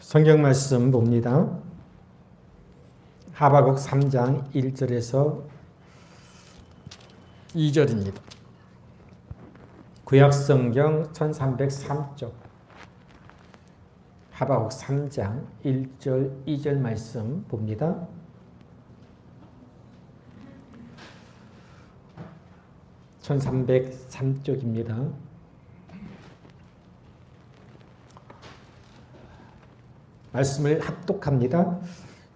성경 말씀 봅니다. 하박국 3장 1절에서 2절입니다. 구약성경 1303쪽 하박국 3장 1절 2절 말씀 봅니다. (1303쪽입니다) 말씀을 합독합니다.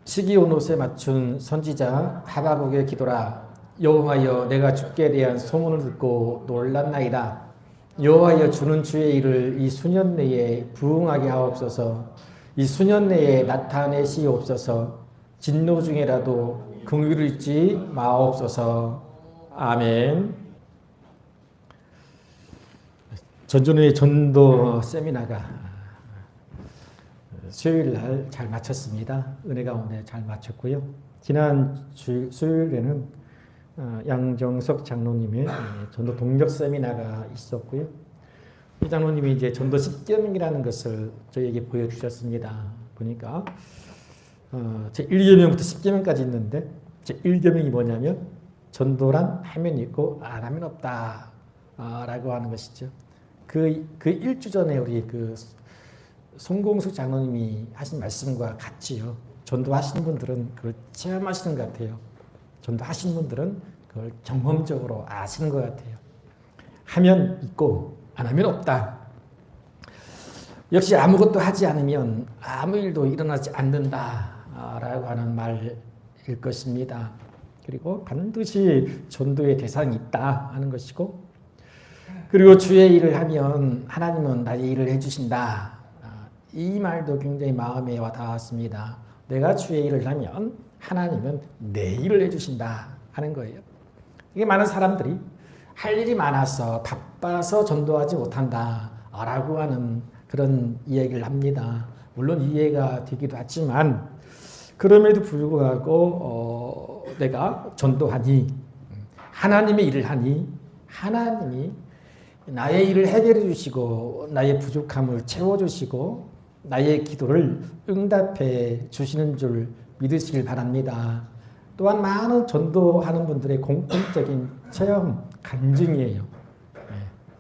시기 온 옷에 맞춘 선지자 하박국의 기도라. 여호와여, 내가 주께 대한 소문을 듣고 놀랐나이다. 여호와여, 주는 주의 일을 이 수년 내에 부응하게 하옵소서. 이 수년 내에 나타내시옵소서. 진노 중에라도 긍휼을 잊지 마옵소서. 아멘. 전전의 전도 세미나가 수요일 날 잘 마쳤습니다. 은혜 가운데 잘 마쳤고요. 지난 수요일에는 양정석 장로님의 전도 동력 세미나가 있었고요. 이 장로님이 이제 전도 10계명이라는 것을 저희에게 보여주셨습니다. 보니까 제 1계명부터 10계명까지 있는데 제 1계명이 뭐냐면 전도란 하면 있고 안 하면 없다 라고 하는 것이죠. 그 일주 전에 우리 송공숙 장로님이 하신 말씀과 같이요. 전도하시는 분들은 그걸 체험하시는 것 같아요. 전도하시는 분들은 그걸 경험적으로 아시는 것 같아요. 하면 있고 안 하면 없다. 역시 아무것도 하지 않으면 아무 일도 일어나지 않는다라고 하는 말일 것입니다. 그리고 반드시 전도의 대상이 있다 하는 것이고, 그리고 주의 일을 하면 하나님은 나의 일을 해주신다. 이 말도 굉장히 마음에 와닿았습니다. 내가 주의 일을 하면 하나님은 내 일을 해주신다 하는 거예요. 이게 많은 사람들이 할 일이 많아서 바빠서 전도하지 못한다 라고 하는 그런 이야기를 합니다. 물론 이해가 되기도 하지만 그럼에도 불구하고 내가 전도하니, 하나님의 일을 하니 하나님이 나의 일을 해결해 주시고 나의 부족함을 채워주시고 나의 기도를 응답해 주시는 줄 믿으시길 바랍니다. 또한 많은 전도하는 분들의 공통적인 체험, 간증이에요.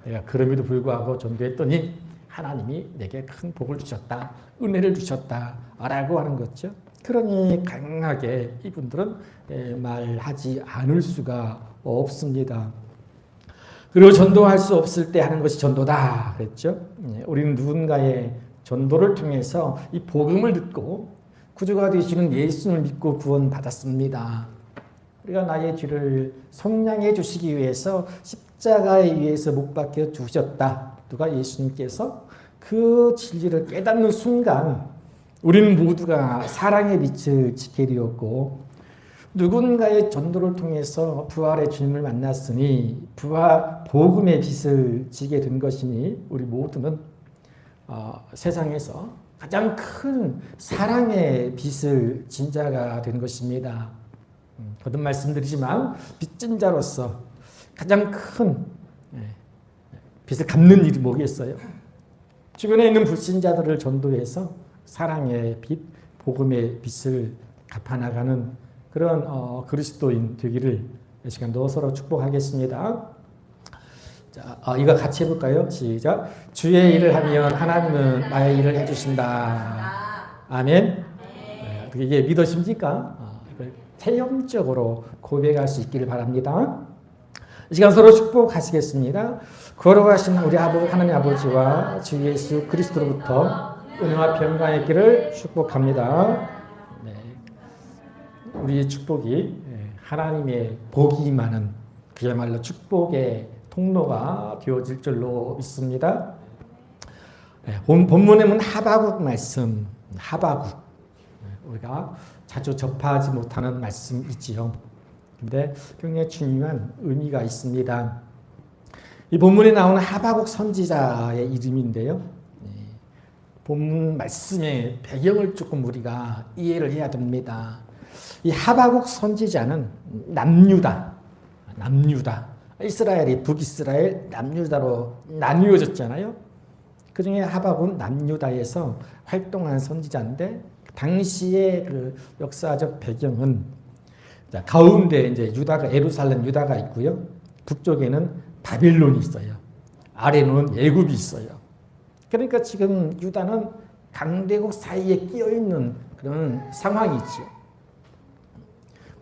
내가 그럼에도 불구하고 전도했더니 하나님이 내게 큰 복을 주셨다, 은혜를 주셨다 라고 하는 거죠. 그러니 강하게 이분들은 말하지 않을 수가 없습니다. 그리고 전도할 수 없을 때 하는 것이 전도다 그랬죠. 우리는 누군가의 전도를 통해서 이 복음을 듣고 구주가 되시는 예수님을 믿고 구원받았습니다. 우리가 나의 죄를 속량해 주시기 위해서 십자가에 의해서 못 박혀 주셨다. 누가? 예수님께서. 그 진리를 깨닫는 순간 우리는 모두가 사랑의 빛을 지게 되었고, 누군가의 전도를 통해서 부활의 주님을 만났으니 복음의 빛을 지게 된 것이니 우리 모두는 세상에서 가장 큰 사랑의 빛을 진 자가 된 것입니다. 거듭 말씀드리지만 빚진 자로서 가장 큰 빚을 갚는 일이 뭐겠어요? 주변에 있는 불신자들을 전도해서 사랑의 빛, 복음의 빛을 갚아나가는 그런 그리스도인 되기를 이 시간도 서로 축복하겠습니다. 자, 이거 같이 해볼까요? 시작. 주의 일을 하면 하나님은 나의 일을 해주신다. 아멘. 이게 믿으십니까? 체험적으로 고백할 수 있기를 바랍니다. 이 시간 서로 축복하시겠습니다. 걸어가신 우리 하나님 아버지와 주 예수 그리스도로부터 은혜와 평강의 길을 축복합니다. 우리의 축복이 하나님의 복이 많은 그야말로 축복의 통로가 되어질 줄로 믿습니다. 본문에는 하박국 말씀, 하박국 우리가 자주 접하지 못하는 말씀이지요. 그런데 굉장히 중요한 의미가 있습니다. 이 본문에 나오는 하박국 선지자의 이름인데요. 본문 말씀의 배경을 조금 우리가 이해를 해야 됩니다. 이 하박국 선지자는 남유다. 이스라엘이 북이스라엘, 남유다로 나뉘어졌잖아요. 그중에 하박은 남유다에서 활동한 선지자인데 당시의 그 역사적 배경은 가운데 이제 유다가 예루살렘 유다가 있고요. 북쪽에는 바빌론이 있어요. 아래는 애굽이 있어요. 그러니까 지금 유다는 강대국 사이에 끼어 있는 그런 상황이죠.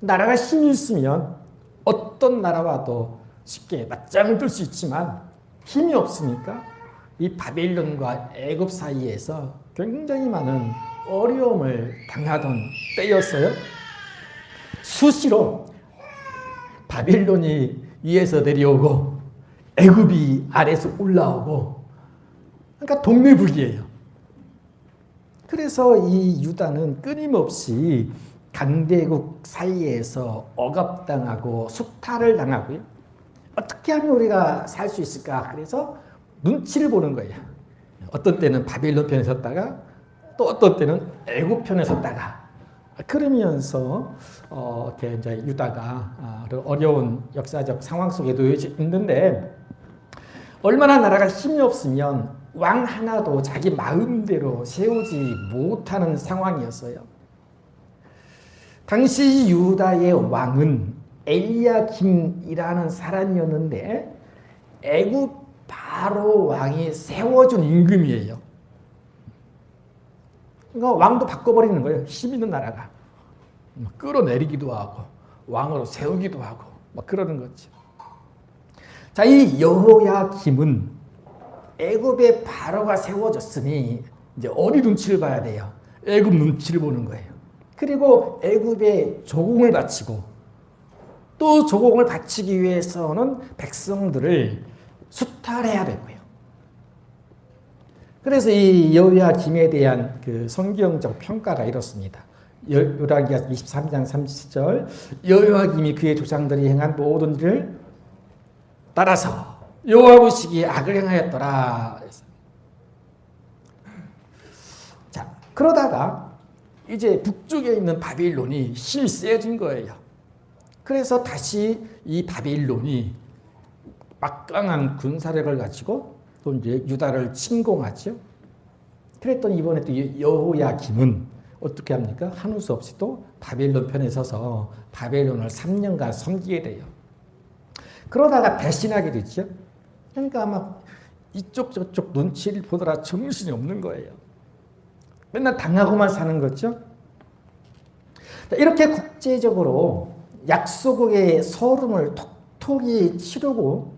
나라가 힘이 있으면 어떤 나라와도 쉽게 맞짱을 뜰 수 있지만 힘이 없으니까 이 바벨론과 애굽 사이에서 굉장히 많은 어려움을 당하던 때였어요. 수시로 바벨론이 위에서 내려오고 애굽이 아래에서 올라오고 그러니까 동네불기예요. 그래서 이 유다는 끊임없이 강대국 사이에서 억압당하고 수탈을 당하고요. 어떻게 하면 우리가 살 수 있을까? 그래서 눈치를 보는 거예요. 어떤 때는 바빌론 편에 섰다가 또 어떤 때는 애굽 편에 섰다가 그러면서 이렇게 이제 유다가 어려운 역사적 상황 속에 놓여 있는데 얼마나 나라가 힘이 없으면 왕 하나도 자기 마음대로 세우지 못하는 상황이었어요. 당시 유다의 왕은 엘리야김이라는 사람이었는데 애굽 바로 왕이 세워준 임금이에요. 그러니까 왕도 바꿔버리는 거예요. 힘 있는 나라가. 끌어내리기도 하고 왕으로 세우기도 하고 막 그러는 거죠. 자, 이 여호야김은 애굽의 바로가 세워졌으니 이제 어디 눈치를 봐야 돼요? 애굽 눈치를 보는 거예요. 그리고 애굽에 조공을 바치고 또 조공을 바치기 위해서는 백성들을 수탈해야 되고요. 그래서 이 여호야김에 대한 그 성경적 평가가 이렇습니다. 요라기야 23장 30절 여호야김이 그의 조상들이 행한 모든 일을 따라서 여호와 보시기에 악을 행하였더라. 자, 그러다가 이제 북쪽에 있는 바빌론이 힘이 세진 거예요. 그래서 다시 이 바빌론이 막강한 군사력을 가지고 또 이제 유다를 침공하죠. 그랬더니 이번에 또 여호야김은 어떻게 합니까? 한우 수 없이 또 바빌론 편에 서서 바빌론을 3년간 섬기게 돼요. 그러다가 배신하게 되죠. 그러니까 아마 이쪽 저쪽 눈치를 보더라 정신이 없는 거예요. 맨날 당하고만 사는 거죠. 이렇게 국제적으로 약소국의 서름을 톡톡히 치르고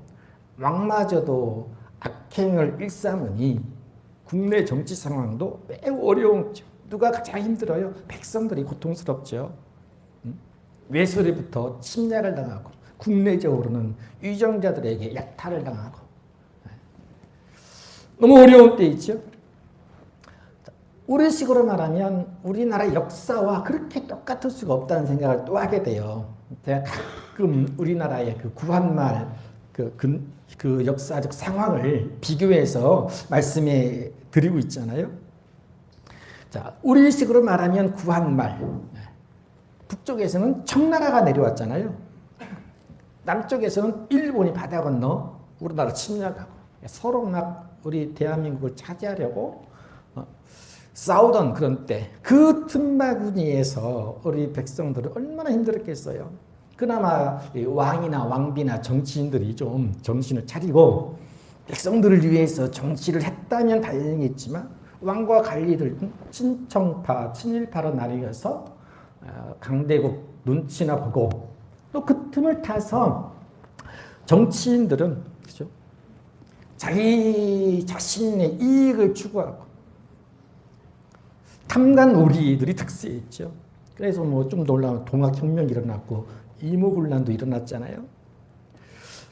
왕마저도 악행을 일삼으니 국내 정치 상황도 매우 어려웠죠. 누가 가장 힘들어요? 백성들이 고통스럽죠. 외소리부터 침략을 당하고 국내적으로는 위정자들에게 약탈을 당하고 너무 어려운 때 있죠. 우리식으로 말하면 우리나라 역사와 그렇게 똑같을 수가 없다는 생각을 또 하게 돼요. 제가 가끔 우리나라의 그 구한말 그 역사적 상황을 비교해서 말씀해 드리고 있잖아요. 자, 우리식으로 말하면 구한말. 북쪽에서는 청나라가 내려왔잖아요. 남쪽에서는 일본이 바다 건너 우리나라 침략하고 서로 막 우리 대한민국을 차지하려고 싸우던 그런 때 그 틈바구니에서 우리 백성들은 얼마나 힘들었겠어요. 그나마 왕이나 왕비나 정치인들이 좀 정신을 차리고 백성들을 위해서 정치를 했다면 다행이겠지만 왕과 관리들 친청파, 친일파로 나뉘어서 강대국 눈치나 보고 또 그 틈을 타서 정치인들은 그죠? 자기 자신의 이익을 추구하고 탐관오리들이 특세했죠. 그래서 뭐 좀 놀라운 동학혁명이 일어났고 이모군란도 일어났잖아요.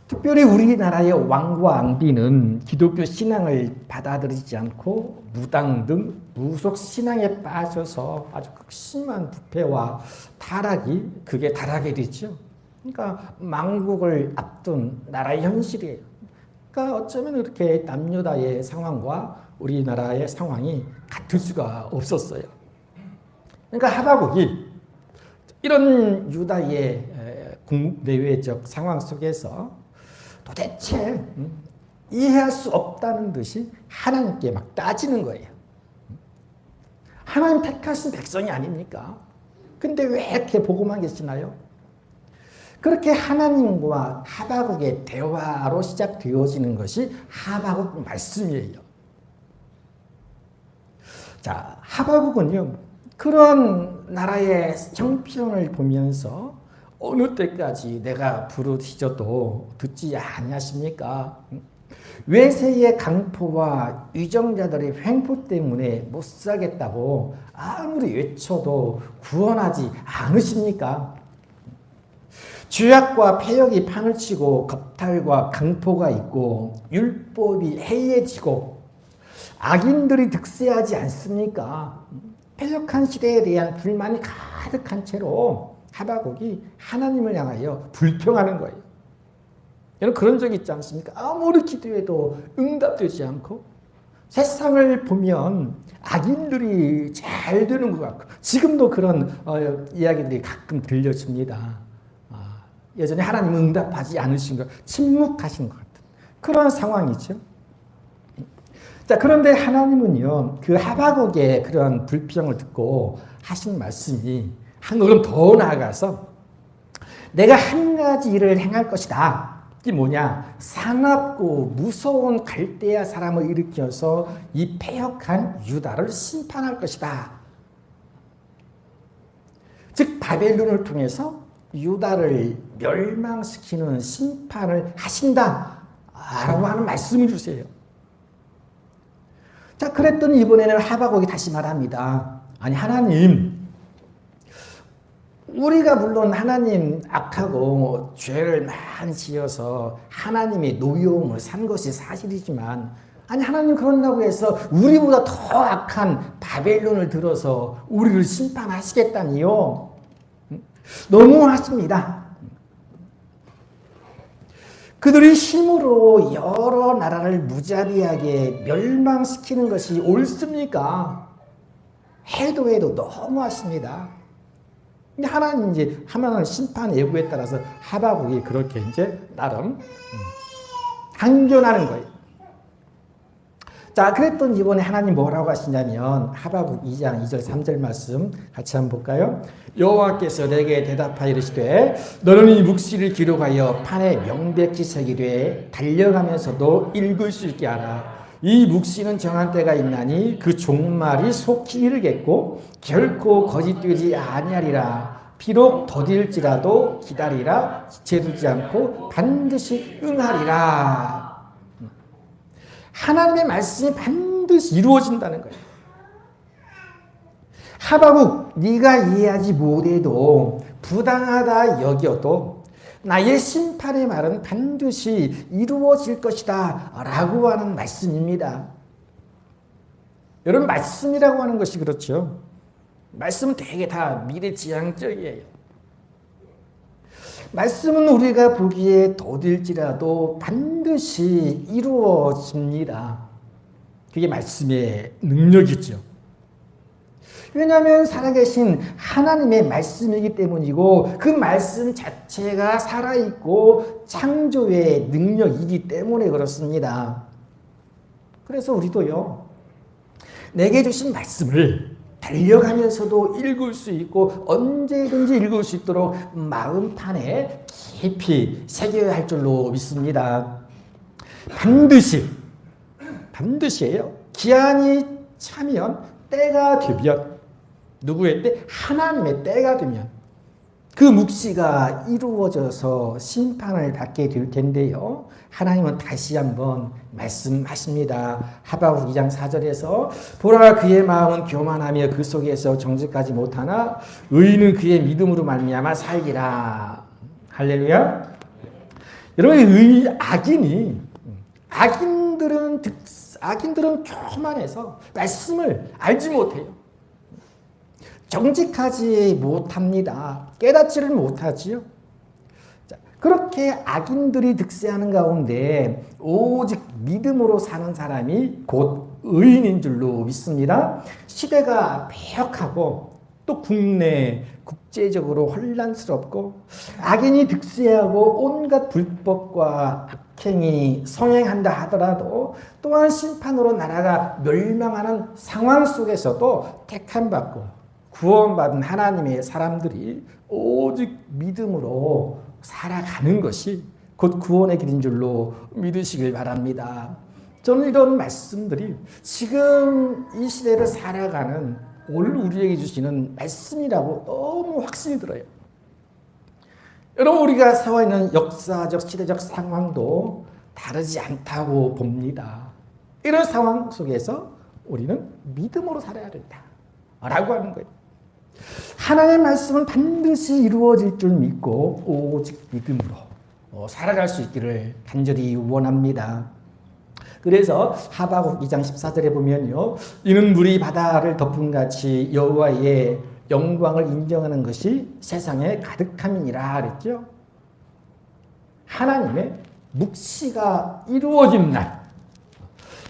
특별히 우리나라의 왕과 왕비는 기독교 신앙을 받아들이지 않고 무당 등 무속 신앙에 빠져서 아주 극심한 부패와 타락이 그게 타락이 됐죠. 그러니까 망국을 앞둔 나라의 현실이에요. 그러니까 어쩌면 이렇게 남유다의 상황과 우리나라의 상황이 같을 수가 없었어요. 그러니까 하박국이 이런 유다의 내외적 상황 속에서 도대체 이해할 수 없다는 듯이 하나님께 막 따지는 거예요. 하나님 택하신 백성이 아닙니까? 근데 왜 이렇게 보고만 계시나요? 그렇게 하나님과 하박국의 대화로 시작되어지는 것이 하박국 말씀이에요. 자, 하박국은요, 그런 나라의 형편을 보면서 어느 때까지 내가 부르짖어도 듣지 아니하십니까? 외세의 강포와 위정자들의 횡포 때문에 못 살겠다고 아무리 외쳐도 구원하지 않으십니까? 죄악과 패역이 판을 치고 겁탈과 강포가 있고 율법이 해이해지고 악인들이 득세하지 않습니까? 패역한 시대에 대한 불만이 가득한 채로 하박국이 하나님을 향하여 불평하는 거예요. 여러분 그런 적 있지 않습니까? 아무리 기도해도 응답되지 않고 세상을 보면 악인들이 잘 되는 것 같고 지금도 그런 이야기들이 가끔 들려집니다. 여전히 하나님 응답하지 않으신 것, 침묵하신 것 같은 그런 상황이죠. 자, 그런데 하나님은요, 그 하박국의 그런 불평을 듣고 하신 말씀이 한 걸음 더 나아가서 내가 한 가지 일을 행할 것이다. 이게 뭐냐? 사납고 무서운 갈대아 사람을 일으켜서 이 패역한 유다를 심판할 것이다. 즉 바벨론을 통해서 유다를 멸망시키는 심판을 하신다 라고 하는 말씀을 주세요. 자, 그랬더니 이번에는 하박국이 다시 말합니다. 아니 하나님, 우리가 물론 하나님 악하고 죄를 많이 지어서 하나님의 노여움을 산 것이 사실이지만 아니 하나님 그런다고 해서 우리보다 더 악한 바벨론을 들어서 우리를 심판하시겠다니요. 너무하십니다. 그들이 힘으로 여러 나라를 무자비하게 멸망시키는 것이 옳습니까? 해도 너무하십니다. 근데 하나님 이제 하나님 심판 예고에 따라서 하박국이 그렇게 이제 나름 항변하는 거예요. 자, 그랬더니 이번에 하나님 뭐라고 하시냐면 하박국 2장 2절 3절 말씀 같이 한번 볼까요? 여호와께서 내게 대답하여 이르시되 너는 이 묵시를 기록하여 판에 명백히 새기되 달려가면서도 읽을 수 있게 하라. 이 묵시는 정한 때가 있나니 그 종말이 속히 이르겠고 결코 거짓되지 아니하리라. 비록 더딜지라도 기다리라. 지체두지 않고 반드시 응하리라. 하나님의 말씀이 반드시 이루어진다는 거예요. 하박국, 네가 이해하지 못해도 부당하다 여겨도 나의 심판의 말은 반드시 이루어질 것이다 라고 하는 말씀입니다. 여러분 말씀이라고 하는 것이 그렇죠. 말씀은 되게 다 미래지향적이에요. 말씀은 우리가 보기에 더딜지라도 반드시 이루어집니다. 그게 말씀의 능력이죠. 왜냐하면 살아계신 하나님의 말씀이기 때문이고 그 말씀 자체가 살아있고 창조의 능력이기 때문에 그렇습니다. 그래서 우리도요, 내게 주신 말씀을 달려가면서도 읽을 수 있고 언제든지 읽을 수 있도록 마음판에 깊이 새겨야 할 줄로 믿습니다. 반드시예요. 기한이 차면 때가 되면 누구의 때? 하나님의 때가 되면 그 묵시가 이루어져서 심판을 받게 될 텐데요. 하나님은 다시 한번 말씀하십니다. 하박국 2장 4절에서 보라 그의 마음은 교만하며 그 속에서 정직하지 못하나 의인은 그의 믿음으로 말미암아 살리라. 할렐루야. 여러분 악인들은 교만해서 말씀을 알지 못해요. 정직하지 못합니다. 깨닫지를 못하지요. 자, 그렇게 악인들이 득세하는 가운데 오직 믿음으로 사는 사람이 곧 의인인 줄로 믿습니다. 시대가 패역하고 또 국제적으로 혼란스럽고 악인이 득세하고 온갖 불법과 악행이 성행한다 하더라도 또한 심판으로 나라가 멸망하는 상황 속에서도 택함받고 구원받은 하나님의 사람들이 오직 믿음으로 살아가는 것이 곧 구원의 길인 줄로 믿으시길 바랍니다. 저는 이런 말씀들이 지금 이 시대를 살아가는 오늘 우리에게 주시는 말씀이라고 너무 확신이 들어요. 여러분, 우리가 살아 있는 역사적 시대적 상황도 다르지 않다고 봅니다. 이런 상황 속에서 우리는 믿음으로 살아야 된다 라고 하는 거예요. 하나님의 말씀은 반드시 이루어질 줄 믿고 오직 믿음으로 살아갈 수 있기를 간절히 원합니다. 그래서 하박국 2장 14절에 보면요, 이는 물이 바다를 덮음같이 여호와의 영광을 인정하는 것이 세상에 가득함이니라 그랬죠. 하나님의 묵시가 이루어진 날,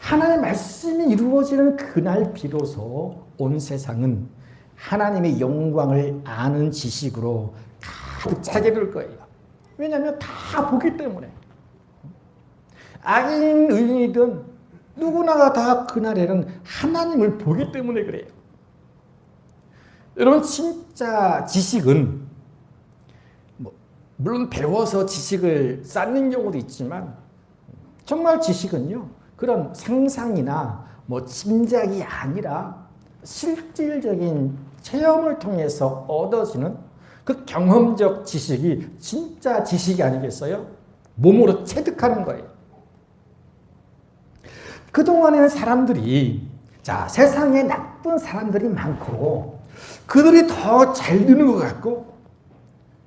하나님의 말씀이 이루어지는 그날 비로소 온 세상은 하나님의 영광을 아는 지식으로 가득 차게 될 거예요. 왜냐하면 다 보기 때문에. 악인 의인이든 누구나가 다 그날에는 하나님을 보기 때문에 그래요. 여러분, 진짜 지식은 물론 배워서 지식을 쌓는 경우도 있지만 정말 지식은요, 그런 상상이나 짐작이 아니라 실질적인 체험을 통해서 얻어지는 그 경험적 지식이 진짜 지식이 아니겠어요? 몸으로 체득하는 거예요. 그동안에는 사람들이, 세상에 나쁜 사람들이 많고 그들이 더 잘 되는 것 같고,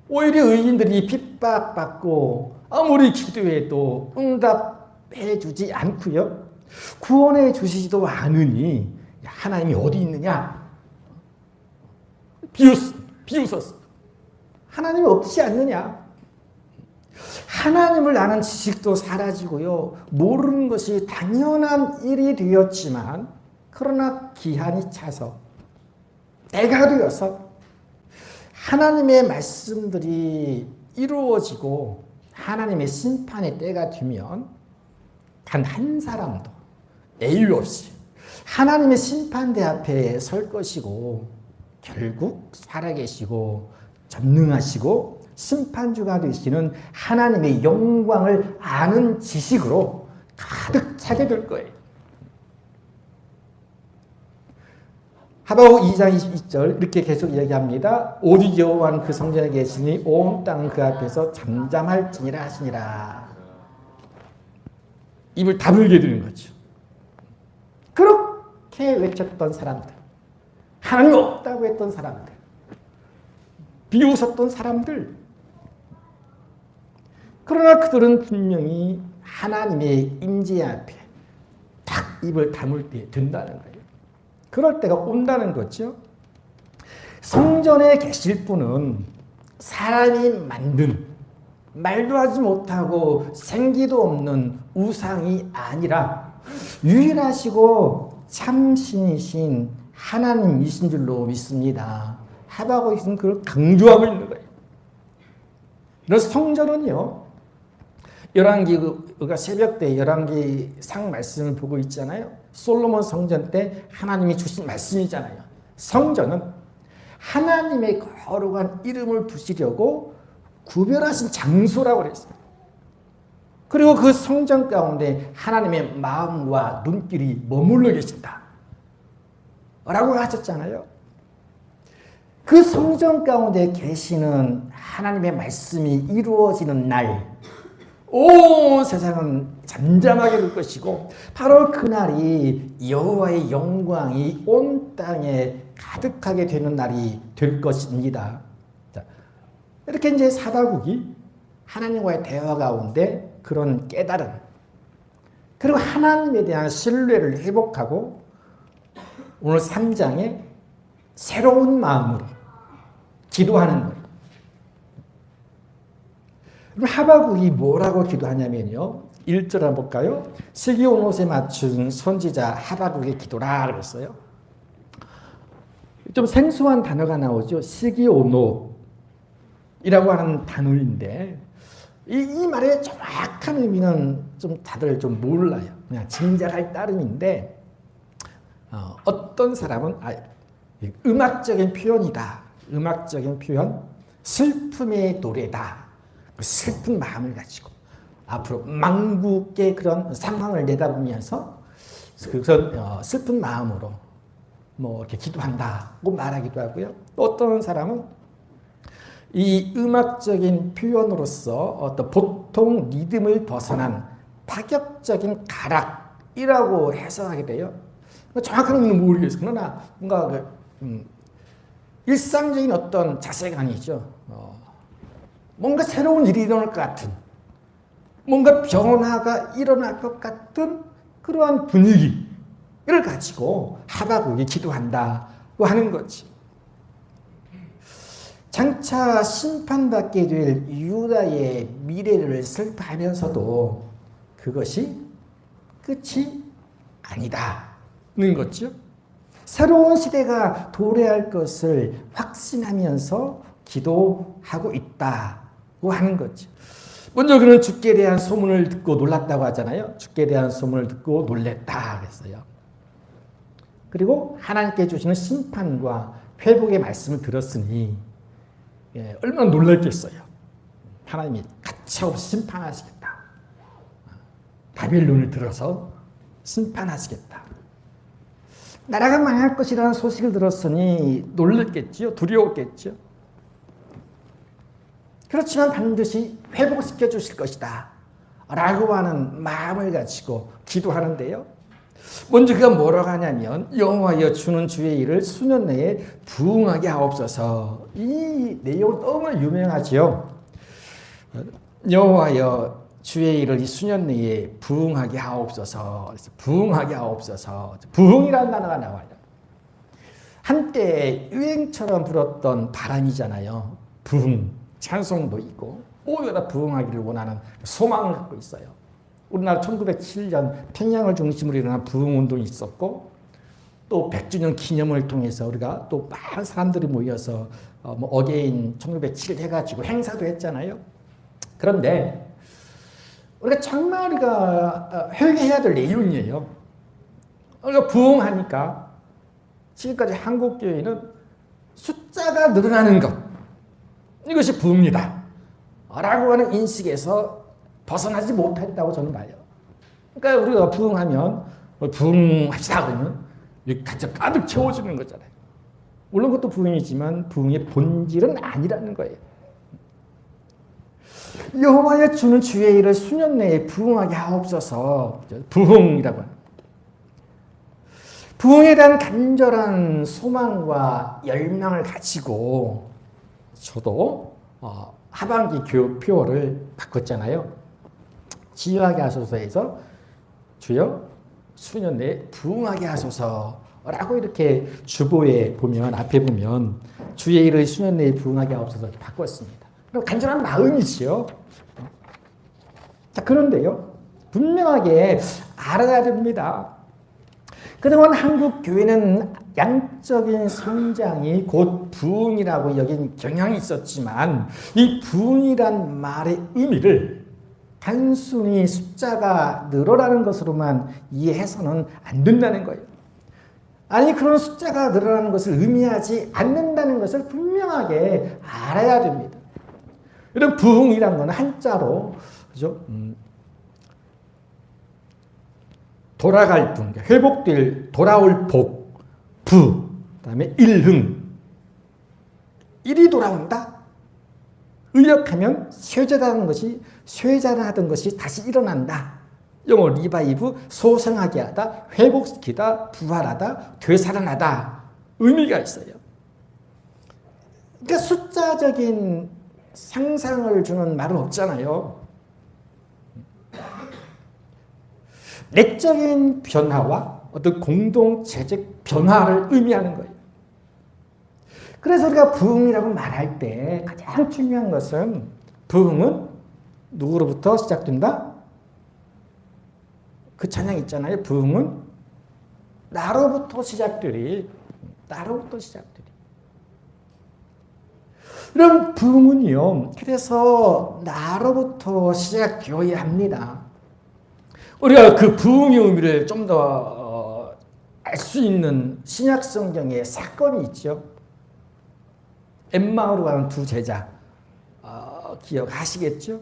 오히려 의인들이 핍박받고 아무리 기도해도 응답해 주지 않고요, 구원해 주시지도 않으니 하나님이 어디 있느냐? 비웃었어. 하나님이 없지 않느냐? 하나님을 아는 지식도 사라지고요, 모르는 것이 당연한 일이 되었지만, 그러나 기한이 차서 때가 되어서 하나님의 말씀들이 이루어지고 하나님의 심판의 때가 되면 단 한 사람도 예외 없이 하나님의 심판대 앞에 설 것이고, 결국 살아계시고 전능하시고 심판주가 되시는 하나님의 영광을 아는 지식으로 가득 차게 될 거예요. 하박국 2장 22절 이렇게 계속 이야기합니다. 오직 여호와는 그 성전에 계시니 온 땅은 그 앞에서 잠잠할지니라 하시니라. 입을 다물게 되는 거죠. 그렇게 외쳤던 사람들, 하나님 없다고 했던 사람들, 비웃었던 사람들, 그러나 그들은 분명히 하나님의 임재 앞에 딱 입을 다물 때 된다는 거예요. 그럴 때가 온다는 거죠. 성전에 계실 분은 사람이 만든, 말도 하지 못하고 생기도 없는 우상이 아니라 유일하시고 참신이신 하나님이신 줄로 믿습니다. 하박국은 그걸 강조하고 있는 거예요. 그래서 성전은요, 열왕기가 새벽 때 열왕기 상 말씀을 보고 있잖아요. 솔로몬 성전 때 하나님이 주신 말씀이잖아요. 성전은 하나님의 거룩한 이름을 두시려고 구별하신 장소라고 그랬어요. 그리고 그 성전 가운데 하나님의 마음과 눈길이 머물러 계신다 라고 하셨잖아요. 그 성전 가운데 계시는 하나님의 말씀이 이루어지는 날, 온 세상은 잠잠하게 될 것이고, 바로 그날이 여호와의 영광이 온 땅에 가득하게 되는 날이 될 것입니다. 자, 이렇게 이제 하박국이 하나님과의 대화 가운데 그런 깨달음, 그리고 하나님에 대한 신뢰를 회복하고 오늘 3장에 새로운 마음으로 기도하는 거예요. 그럼 하박국이 뭐라고 기도하냐면요, 1절 한번 볼까요? 시기온옷에 맞춘 선지자 하박국의 기도라 그랬어요. 좀 생소한 단어가 나오죠. 시기온옷이라고 하는 단어인데, 이 말의 정확한 의미는 좀 다들 좀 몰라요. 그냥 짐작할 따름인데 어떤 사람은 음악적인 표현이다. 음악적인 표현, 슬픔의 노래다. 슬픈 마음을 가지고 앞으로 망국의 그런 상황을 내다보면서 그런 슬픈 마음으로 뭐 이렇게 기도한다고 말하기도 하고요. 또 어떤 사람은 이 음악적인 표현으로서 어떤 보통 리듬을 벗어난 파격적인 가락이라고 해석하게 돼요. 정확한 의미는 모르겠어요. 그러나 뭔가 일상적인 어떤 자세가 아니죠. 뭔가 새로운 일이 일어날 것 같은, 뭔가 변화가 일어날 것 같은 그러한 분위기를 가지고 하박국이 기도한다고 하는 거지. 장차 심판받게 될 유다의 미래를 슬퍼하면서도 그것이 끝이 아니다는 거죠. 새로운 시대가 도래할 것을 확신하면서 기도하고 있다고 하는 거죠. 먼저 그는 주께 대한 소문을 듣고 놀랐다고 하잖아요. 주께 대한 소문을 듣고 놀랬다 그랬어요. 그리고 하나님께 주시는 심판과 회복의 말씀을 들었으니 얼마나 놀랐겠어요. 하나님이 가차없이 심판하시겠다. 바벨론을 들어서 심판하시겠다. 나라가 망할 것이라는 소식을 들었으니 놀랐겠지요. 두려웠겠죠. 그렇지만 반드시 회복시켜 주실 것이다 라고 하는 마음을 가지고 기도하는데요. 먼저 그가 뭐라고 하냐면 여호와여 주는 주의 일을 수년 내에 부응하게 하옵소서. 이 내용은 너무 유명하지요. 여호와여 주의 일을 이 수년 내에 부응하게 하옵소서. 부응하게 하옵소서. 부응이라는 단어가 나와요. 한때 유행처럼 불었던 바람이잖아요. 부응. 찬송도 있고 모두가 다 부응하기를 원하는 소망을 갖고 있어요. 우리나라 1907년 평양을 중심으로 일어난 부흥운동이 있었고 또 100주년 기념을 통해서 우리가 또 많은 사람들이 모여서 어게인 1907 해가지고 행사도 했잖아요. 그런데 우리가 정말 우리가 회개해야 될 내용이에요. 우리가 부흥하니까 지금까지 한국교회는 숫자가 늘어나는 것 이것이 부흥이다 라고 하는 인식에서 벗어나지 못했다고 저는 봐요. 그러니까 우리가 부흥하면 부흥합시다 그러면 가득 채워지는 거잖아요. 물론 그것도 부흥이지만 부흥의 본질은 아니라는 거예요. 여호와의 주는 주의 일을 수년 내에 부흥하게 하옵소서. 부흥이라고 합니다. 부흥에 대한 간절한 소망과 열망을 가지고 저도 하반기 교표를 바꿨잖아요. 지유하게 하소서에서 주여 수년 내에 부흥하게 하소서라고 이렇게 주보에 보면 앞에 보면 주의 일을 수년 내에 부흥하게 하옵소서 이렇게 바꿨습니다. 그럼 간절한 마음이지요. 자, 그런데요 분명하게 알아야 됩니다. 그동안 한국 교회는 양적인 성장이 곧 부흥이라고 여긴 경향이 있었지만 이 부흥이란 말의 의미를 단순히 숫자가 늘어나는 것으로만 이해해서는 안 된다는 거예요. 아니 그런 숫자가 늘어나는 것을 의미하지 않는다는 것을 분명하게 알아야 됩니다. 이런 부흥이란 건 한자로 그죠? 돌아갈 분, 회복될, 돌아올 복, 부, 그다음에 일흥. 일이 돌아온다. 의역하면 쇠자하던 것이 다시 일어난다. 영어 리바이브, 소생하게 하다, 회복시키다, 부활하다, 되살아나다. 의미가 있어요. 그러니까 숫자적인 상상을 주는 말은 없잖아요. 내적인 변화와 어떤 공동체적 변화를 의미하는 거예요. 그래서 우리가 부흥이라고 말할 때 가장 중요한 것은 부흥은 누구로부터 시작된다? 그 찬양 있잖아요. 부흥은 나로부터 시작되리. 나로부터 시작되리. 이런 부흥은요, 그래서 나로부터 시작되어야 합니다. 우리가 그 부흥의 의미를 좀 더 알 수 있는 신약 성경의 사건이 있죠. 엠마오로 가는 두 제자 기억하시겠죠?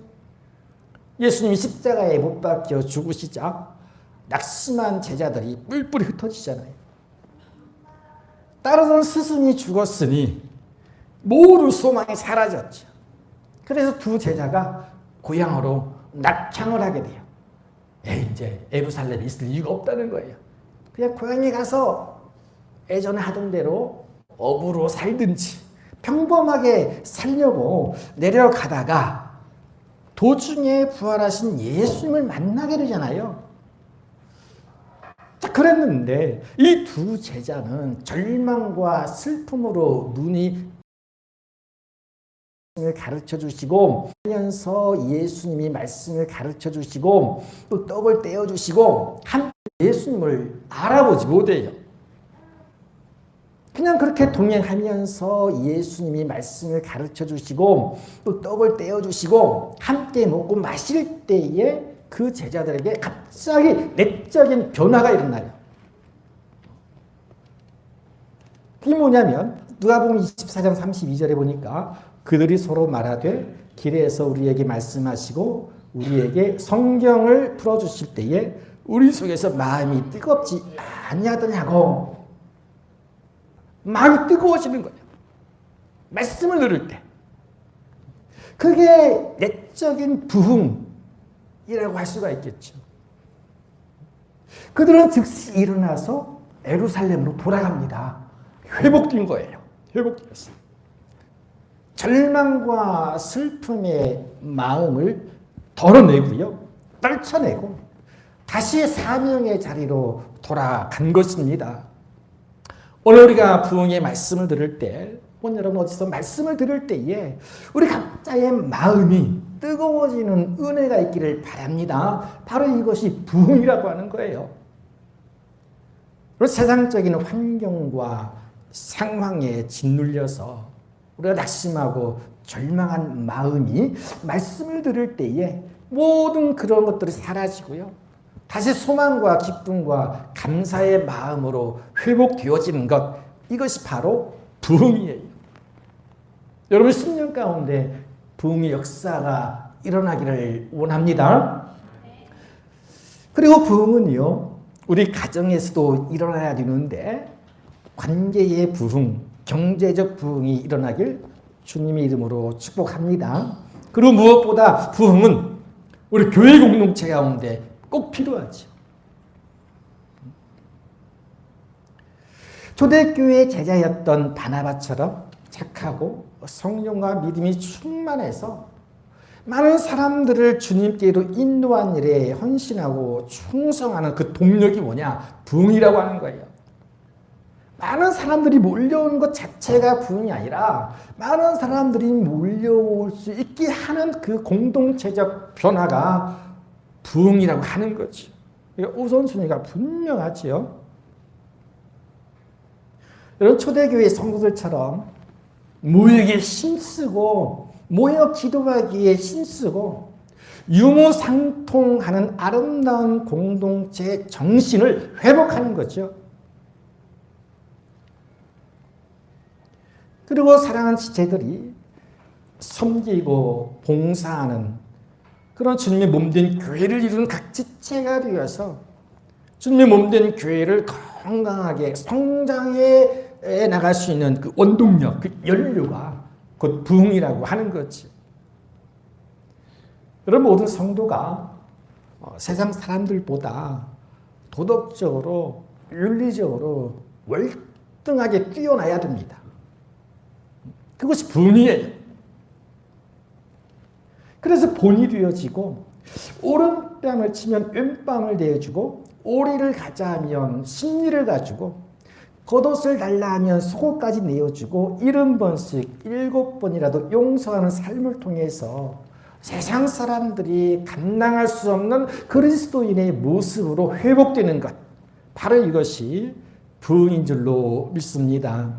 예수님이 십자가에 못 박혀 죽으시자 낙심한 제자들이 뿔뿔이 흩어지잖아요. 따르던 스승이 죽었으니 모두 소망이 사라졌죠. 그래서 두 제자가 고향으로 낙향을 하게 돼요. 이제 예루살렘에 있을 이유가 없다는 거예요. 그냥 고향에 가서 예전에 하던 대로 어부로 살든지 평범하게 살려고 내려가다가 도중에 부활하신 예수님을 만나게 되잖아요. 자, 그랬는데 이 두 제자는 절망과 슬픔으로 눈이 가르쳐 주시고 하면서 예수님이 말씀을 가르쳐 주시고 또 떡을 떼어 주시고 한 예수님을 알아보지 못해요. 그냥 그렇게 동행하면서 예수님이 말씀을 가르쳐 주시고 또 떡을 떼어 주시고 함께 먹고 마실 때에 그 제자들에게 갑자기 내적인 변화가 일어나요. 그게 뭐냐면 누가복음 24장 32절에 보니까 그들이 서로 말하되 길에서 우리에게 말씀하시고 우리에게 성경을 풀어주실 때에 우리 속에서 마음이 뜨겁지 아니하더냐고. 마음이 뜨거워지는 거예요. 말씀을 들을 때. 그게 내적인 부흥이라고 할 수가 있겠죠. 그들은 즉시 일어나서 예루살렘으로 돌아갑니다. 회복된 거예요. 회복됐어요. 절망과 슬픔의 마음을 덜어내고요. 떨쳐내고 다시 사명의 자리로 돌아간 것입니다. 오늘 우리가 부흥의 말씀을 들을 때, 오늘 여러분 어디서 말씀을 들을 때에 우리 각자의 마음이 뜨거워지는 은혜가 있기를 바랍니다. 바로 이것이 부흥이라고 하는 거예요. 그리고 세상적인 환경과 상황에 짓눌려서 우리가 낙심하고 절망한 마음이 말씀을 들을 때에 모든 그런 것들이 사라지고요. 다시 소망과 기쁨과 감사의 마음으로 회복되어지는 것, 이것이 바로 부흥이에요. 여러분 10년 가운데 부흥의 역사가 일어나기를 원합니다. 그리고 부흥은요, 우리 가정에서도 일어나야 되는데 관계의 부흥, 경제적 부흥이 일어나길 주님의 이름으로 축복합니다. 그리고 무엇보다 부흥은 우리 교회 공동체 가운데 꼭 필요하죠. 초대교회 제자였던 바나바처럼 착하고 성령과 믿음이 충만해서 많은 사람들을 주님께로 인도한 일에 헌신하고 충성하는 그 동력이 뭐냐? 부흥이라고 하는 거예요. 많은 사람들이 몰려오는 것 자체가 부흥이 아니라 많은 사람들이 몰려올 수 있게 하는 그 공동체적 변화가 부흥이라고 하는 거죠. 우선순위가 분명하지요. 여러분 초대교회 성도들처럼 모이기에 힘쓰고 모여 기도하기에 힘쓰고 유무상통하는 아름다운 공동체의 정신을 회복하는 거죠. 그리고 사랑하는 지체들이 섬기고 봉사하는 그런 주님의 몸된 교회를 이루는 각 지체가 되어서 주님의 몸된 교회를 건강하게 성장해 나갈 수 있는 그 원동력, 그 연료가 곧 부흥이라고 하는 거지. 여러분 모든 성도가 세상 사람들보다 도덕적으로 윤리적으로 월등하게 뛰어나야 됩니다. 그것이 부흥이에요. 그래서 본이 되어지고 오른뺨을 치면 왼뺨을 대어주고 오리를 가자 하면 심리를 가지고 겉옷을 달라 하면 속옷까지 내어주고 70번씩 7번이라도 용서하는 삶을 통해서 세상 사람들이 감당할 수 없는 그리스도인의 모습으로 회복되는 것, 바로 이것이 부흥인 줄로 믿습니다.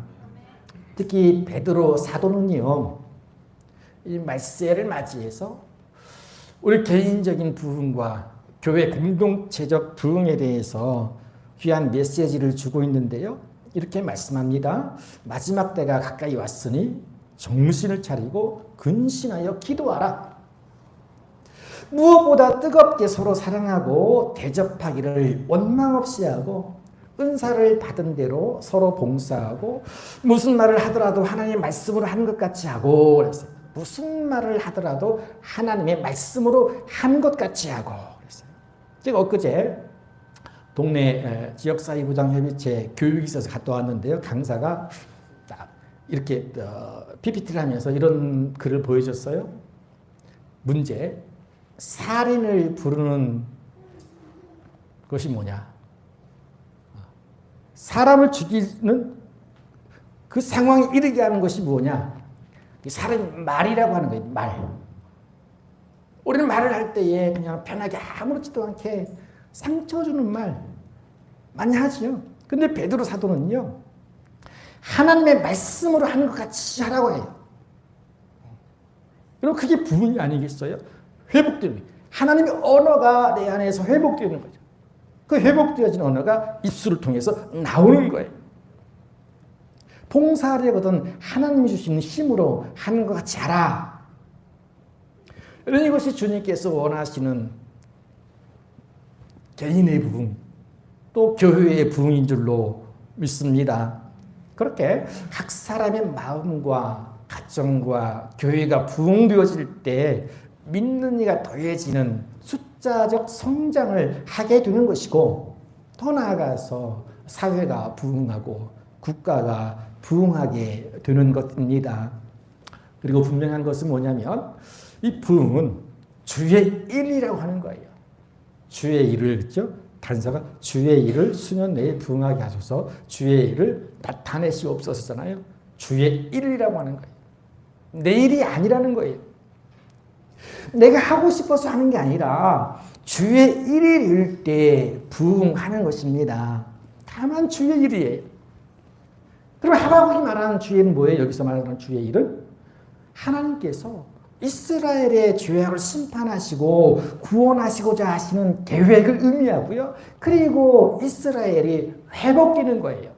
특히 베드로 사도는요, 이 말세를 맞이해서 우리 개인적인 부흥과 교회 공동체적 부흥에 대해서 귀한 메시지를 주고 있는데요. 이렇게 말씀합니다. 마지막 때가 가까이 왔으니 정신을 차리고 근신하여 기도하라. 무엇보다 뜨겁게 서로 사랑하고 대접하기를 원망 없이 하고 은사를 받은 대로 서로 봉사하고 무슨 말을 하더라도 하나님의 말씀으로 하는 것 같이 하고 그랬어요. 무슨 말을 하더라도 하나님의 말씀으로 하는 것 같이 하고 그랬어요. 제가 엊그제 동네 지역사회부장협의체 교육이 있어서 갔다 왔는데요. 강사가 이렇게 PPT를 하면서 이런 글을 보여줬어요. 문제, 살인을 부르는 것이 뭐냐? 사람을 죽이는 그 상황에 이르게 하는 것이 뭐냐? 살인 말이라고 하는 거예요. 말. 우리는 말을 할 때에 그냥 편하게 아무렇지도 않게 상처 주는 말 많이 하지요. 근데 베드로 사도는요, 하나님의 말씀으로 하는 것 같이 하라고 해요. 그럼 그게 부흥이 아니겠어요? 회복되는, 하나님의 언어가 내 안에서 회복되는 거죠. 그 회복되어진 언어가 입술을 통해서 나오는 거예요. 봉사하려거든 하나님이 주시는 힘으로 하는 것 같이 하라. 이런 이것이 주님께서 원하시는 개인의 부흥, 또 교회의 부흥인 줄로 믿습니다. 그렇게 각 사람의 마음과 가정과 교회가 부흥되어질 때 믿는 이가 더해지는 숫자적 성장을 하게 되는 것이고, 더 나아가서 사회가 부흥하고 국가가 부흥하게 되는 것입니다. 그리고 분명한 것은 뭐냐면 이 부흥은 주의 일이라고 하는 거예요. 주의 일을, 그렇죠? 단서가 주의 일을 수년 내에 부흥하게 하소서, 주의 일을 나타내시옵소서잖아요. 주의 일이라고 하는 거예요. 내 일이 아니라는 거예요. 내가 하고 싶어서 하는 게 아니라 주의 일일 때 부흥하는 것입니다. 다만 주의 일이에요. 그럼 하박국이 말하는 주의 일은 뭐예요? 여기서 말하는 주의 일은 하나님께서 이스라엘의 죄악을 심판하시고 구원하시고자 하시는 계획을 의미하고요. 그리고 이스라엘이 회복되는 거예요.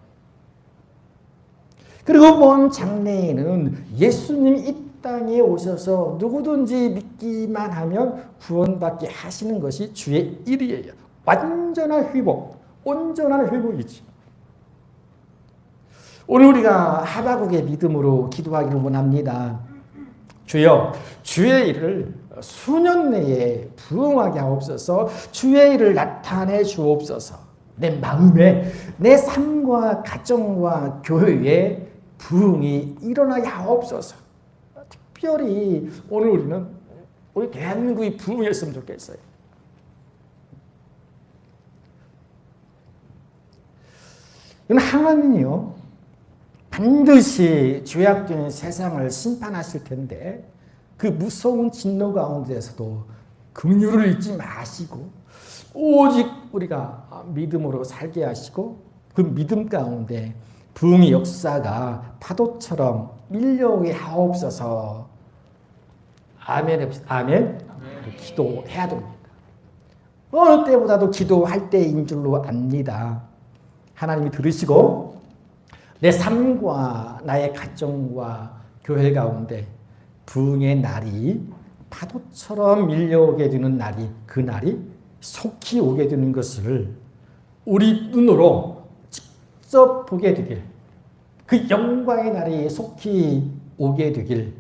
그리고 먼 장래에는 예수님이 이 땅에 오셔서 누구든지 믿기만 하면 구원받게 하시는 것이 주의 일이에요. 완전한 회복, 온전한 회복이지. 오늘 우리가 하박국의 믿음으로 기도하기를 원합니다. 주여, 주의 일을 수년 내에 부흥하게 하옵소서, 주의 일을 나타내 주옵소서. 내 마음에, 내 삶과 가정과 교회에 부흥이 일어나게 하옵소서. 특별히 오늘 우리는 우리 대한민국이 부흥했으면 좋겠어요. 이건 하나님이요, 반드시 죄악된 세상을 심판하실 텐데 그 무서운 진노 가운데서도 긍휼을 잊지 마시고 오직 우리가 믿음으로 살게 하시고 그 믿음 가운데 부흥의 역사가 파도처럼 밀려오게 하옵소서. 아멘. 아멘. 기도해야 됩니다. 어느 때보다도 기도할 때인 줄로 압니다. 하나님이 들으시고 내 삶과 나의 가정과 교회 가운데 부흥의 날이 파도처럼 밀려오게 되는 날이, 그 날이 속히 오게 되는 것을 우리 눈으로 직접 보게 되길, 그 영광의 날이 속히 오게 되길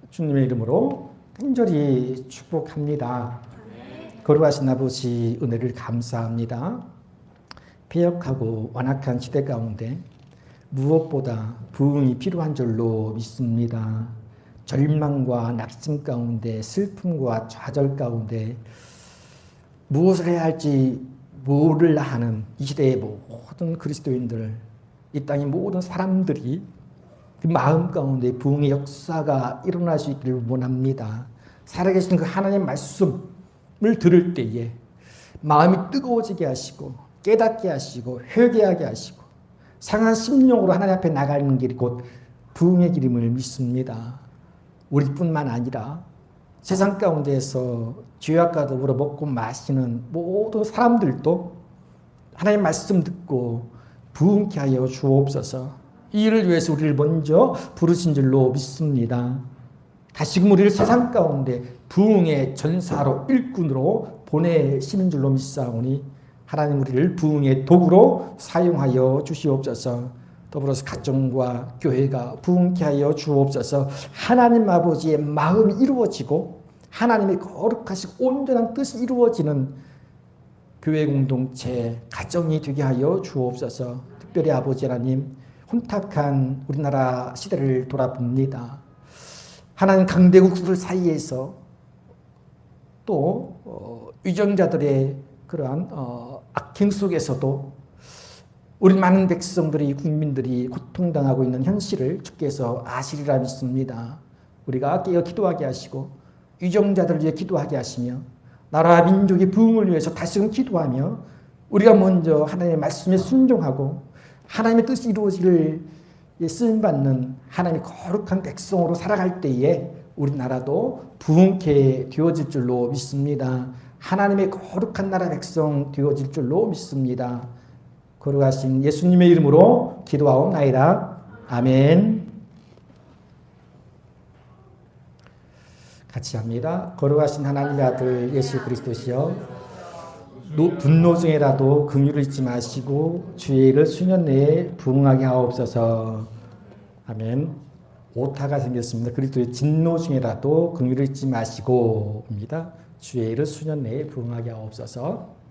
주님의 이름으로 간절히 축복합니다. 거룩하신 아버지, 은혜를 감사합니다. 패역하고 완악한 시대 가운데 무엇보다 부흥이 필요한 줄로 믿습니다. 절망과 낙심 가운데, 슬픔과 좌절 가운데 무엇을 해야 할지 모르라 하는 이 시대의 모든 그리스도인들, 이 땅의 모든 사람들이 그 마음 가운데 부흥의 역사가 일어날 수 있기를 원합니다. 살아계신 그 하나님의 말씀을 들을 때에 마음이 뜨거워지게 하시고 깨닫게 하시고 회개하게 하시고 상한 심령으로 하나님 앞에 나가는 길이 곧 부흥의 길임을 믿습니다. 우리뿐만 아니라 세상 가운데에서 죄악과 더불어 먹고 마시는 모든 사람들도 하나님의 말씀 듣고 부흥케 하여 주옵소서. 이 일을 위해서 우리를 먼저 부르신 줄로 믿습니다. 다시금 우리를 세상 가운데 부흥의 전사로 일꾼으로 보내시는 줄로 믿사오니 하나님 우리를 부흥의 도구로 사용하여 주시옵소서. 더불어서 가정과 교회가 부흥케 하여 주옵소서. 하나님 아버지의 마음이 이루어지고 하나님의 거룩하시고 온전한 뜻이 이루어지는 교회 공동체, 가정이 되게 하여 주옵소서. 특별히 아버지 하나님, 혼탁한 우리나라 시대를 돌아봅니다. 하나님 강대국수들 사이에서 또 위정자들의 그러한 악행 속에서도 우리 많은 백성들이, 국민들이 고통당하고 있는 현실을 주께서 아시리라 믿습니다. 우리가 깨어 기도하게 하시고 위정자들을 위해 기도하게 하시며 나라와 민족의 부흥을 위해서 다시금 기도하며 우리가 먼저 하나님의 말씀에 순종하고 하나님의 뜻이 이루어지를 쓰임받는 하나님의 거룩한 백성으로 살아갈 때에 우리나라도 부흥케 되어질 줄로 믿습니다. 하나님의 거룩한 나라 백성 되어질 줄로 믿습니다. 거룩하신 예수님의 이름으로 기도하옵나이다. 아멘. 같이 합니다. 거룩하신 하나님의 아들 예수 그리스도시여, 분노 중에라도 긍휼을 잊지 마시고 주의 일을 수년 내에 부응하게 하옵소서. 아멘. 오타가 생겼습니다. 그리스도의 진노 중에라도 긍휼을 잊지 마시고입니다. 주의 일을 수년 내에 부응하게 하옵소서.